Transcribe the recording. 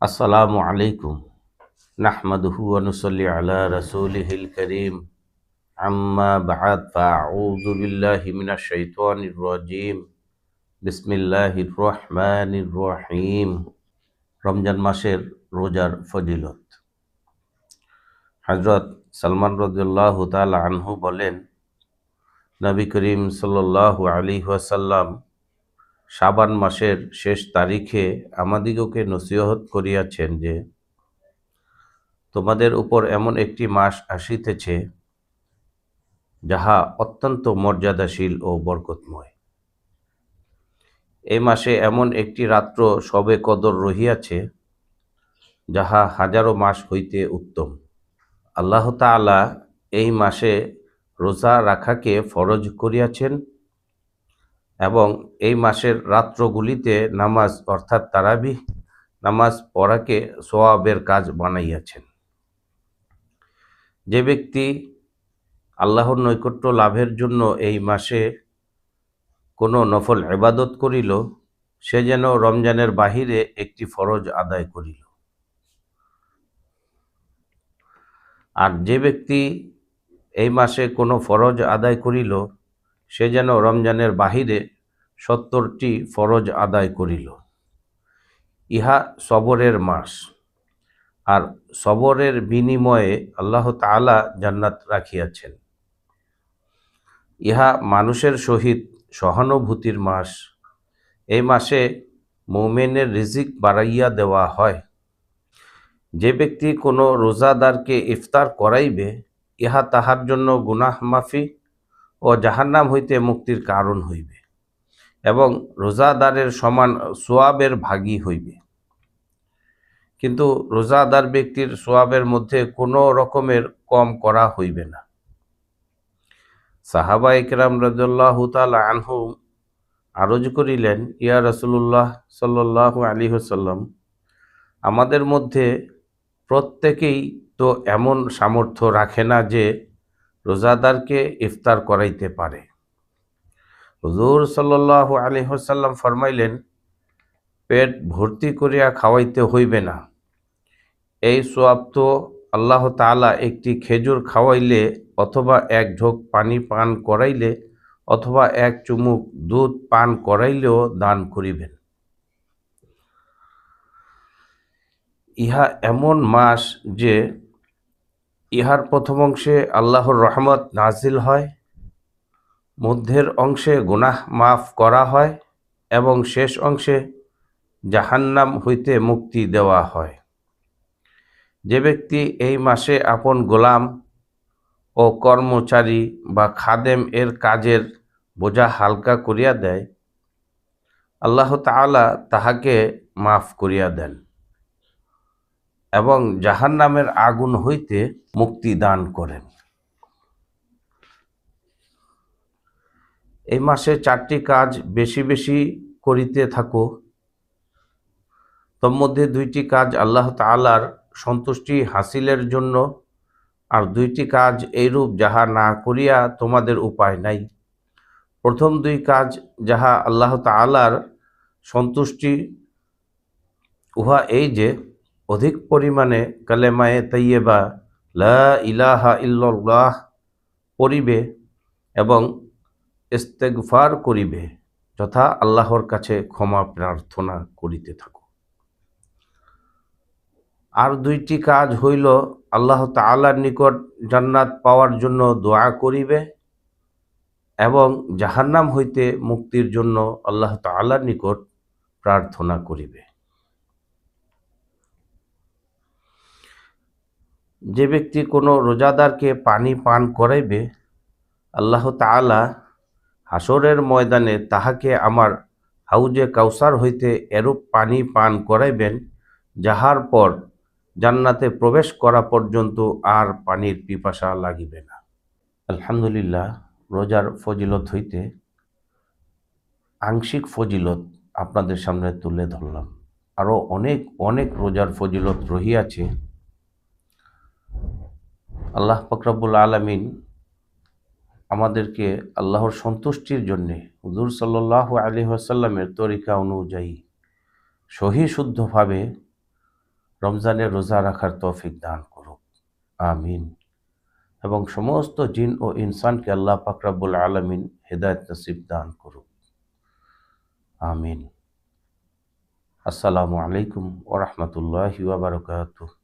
আসসালামু আলাইকুম নাহমাদুহু ওয়া নুসাল্লি আলা রাসূলিহিল কারীম আম্মা বা'দ ফাআউযু বিল্লাহি মিনাশ শাইতানির রাজীম বিসমিল্লাহির রহমানির রহিম। রমজান মাসের রোজার ফজিলত। হযরত সালমান রাদিয়াল্লাহু তাআলা আনহু বলেন, নবী করিম সাল্লাল্লাহু আলাইহি ওয়াসাল্লাম শাবান মাসের শেষ তারিখে আমাদিগকে নসিহত করিয়াছেন যে, তোমাদের উপর এমন একটি মাস আসিতেছে যাহা অত্যন্ত মর্যাদাশীল ও বরকতময়। এই মাসে এমন একটি রাত্র শবে কদর রহিয়াছে যাহা হাজারো মাস হইতে উত্তম। আল্লাহ তাআলা এই মাসে রোজা রাখাকে ফরজ করিয়াছেন এবং এই মাসের রাত্রগুলিতে নামাজ অর্থাৎ তারাবিহ নামাজ পড়াকে সওয়াবের কাজ বানাইয়াছেন। যে ব্যক্তি আল্লাহর নৈকট্য লাভের জন্য এই মাসে কোনো নফল ইবাদত করিল, সে যেন রমজানের বাহিরে একটি ফরজ আদায় করিল। আর যে ব্যক্তি এই মাসে কোনো ফরজ আদায় করিল, সে যেন রমজানের বাহিরে ৭০টি ফরজ আদায় করিল। ইহা সবরের মাস, আর সবরের বিনিময়ে আল্লাহ তাআলা জান্নাত রাখিয়াছেন। ইহা মানুষের সহিত সহানুভূতির মাস। এই মাসে মুমিনের রিজিক বাড়াইয়া দেওয়া হয়। যে ব্যক্তি কোনো রোজাদারকে ইফতার করাইবে, ইহা তাহার জন্য গুনাহ মাফি ও জাহান্নাম হইতে মুক্তির কারণ হইবে এবং রোজাদারের সমান সোয়াবের ভাগী হইবে। কিন্তু রোজাদার ব্যক্তির সোয়াবের মধ্যে কোনো রকমের কম করা হইবে না। সাহাবা ইকরাম রাদিয়াল্লাহু তাআলা আনহুম আরজ করিলেন, ইয়া রাসূলুল্লাহ সাল্লাল্লাহু আলাইহি ওয়াসাল্লাম, আমাদের মধ্যে প্রত্যেকেই তো এমন সামর্থ্য রাখে না যে রোজাদারকে ইফতার করাইতে পারে। হুজুর সাল্লাল্লাহু আলাইহি ওয়াসাল্লাম ফরমাইলেন, পেট ভর্তি করিয়া খাওয়াইতে হইবে না। এই সোয়াব তো আল্লাহ তাআলা একটি খেজুর খাওয়াইলে অথবা এক ঢোক পানি পান করাইলে অথবা এক চুমুক দুধ পান করাইলেও দান করিবেন। ইহা এমন মাস যে ইহার প্রথম অংশে আল্লাহর রহমত নাজিল হয়, মধ্যের অংশে গুনাহ মাফ করা হয় এবং শেষ অংশে জাহান্নাম হইতে মুক্তি দেওয়া হয়। যে ব্যক্তি এই মাসে আপন গোলাম ও কর্মচারী বা খাদেম এর কাজের বোঝা হালকা করিয়া দেয়, আল্লাহ তাআলা তাহাকে মাফ করিয়া দেন এবং জাহান্নামের আগুন হইতে মুক্তি দান করেন। এই মাসে 4টি কাজ বেশি বেশি করিতে থাকো। তন্মধ্যে 2টি কাজ আল্লাহ তাআলার সন্তুষ্টি হাসিলের জন্য, আর 2টি কাজ এইরূপ যাহা না করিয়া তোমাদের উপায় নাই। প্রথম 2 কাজ যাহা আল্লাহ তাআলার সন্তুষ্টি, উহা এই যে অধিক পরিমাণে কালেমায়ে তাইয়্যিবা লা ইলাহা ইল্লাল্লাহ পড়িবে এবং ইস্তেগফার করিবে, যথা আল্লাহর কাছে ক্ষমা প্রার্থনা করিতে থাকো। আর 2টি কাজ হইল আল্লাহ তাআলার নিকট জান্নাত পাওয়ার জন্য দোয়া করিবে এবং জাহান্নাম হইতে মুক্তির জন্য আল্লাহ তাআলার নিকট প্রার্থনা করিবে। যে ব্যক্তি কোনো রোজাদারকে পানি পান করাইবে, আল্লাহ তাআলা হাসরের ময়দানে তাহাকে আমার হাউজে কাউসার হইতে এরূপ পানি পান করাইবেন, যাহার পর জান্নাতে প্রবেশ করা পর্যন্ত আর পানির পিপাসা লাগিবে না। আলহামদুলিল্লাহ, রোজার ফজিলত হইতে আংশিক ফজিলত আপনাদের সামনে তুলে ধরলাম। আরও অনেক অনেক রোজার ফজিলত রহিয়াছে। আল্লাহ পাক রব্বুল আলামিন আমাদেরকে আল্লাহর সন্তুষ্টির জন্যে হুজুর সাল্লাল্লাহু আলাইহি ওয়াসাল্লামের তরিকা অনুযায়ী সহি শুদ্ধভাবে রমজানের রোজা রাখার তৌফিক দান করুক, আমিন। এবং সমস্ত জিন ও ইনসানকে আল্লাহ পাক রব্বুল আলামিন হেদায়েত নসিব দান করুক, আমিন। আসসালামু আলাইকুম ওয়া রাহমাতুল্লাহি ওয়া বারাকাতুহু।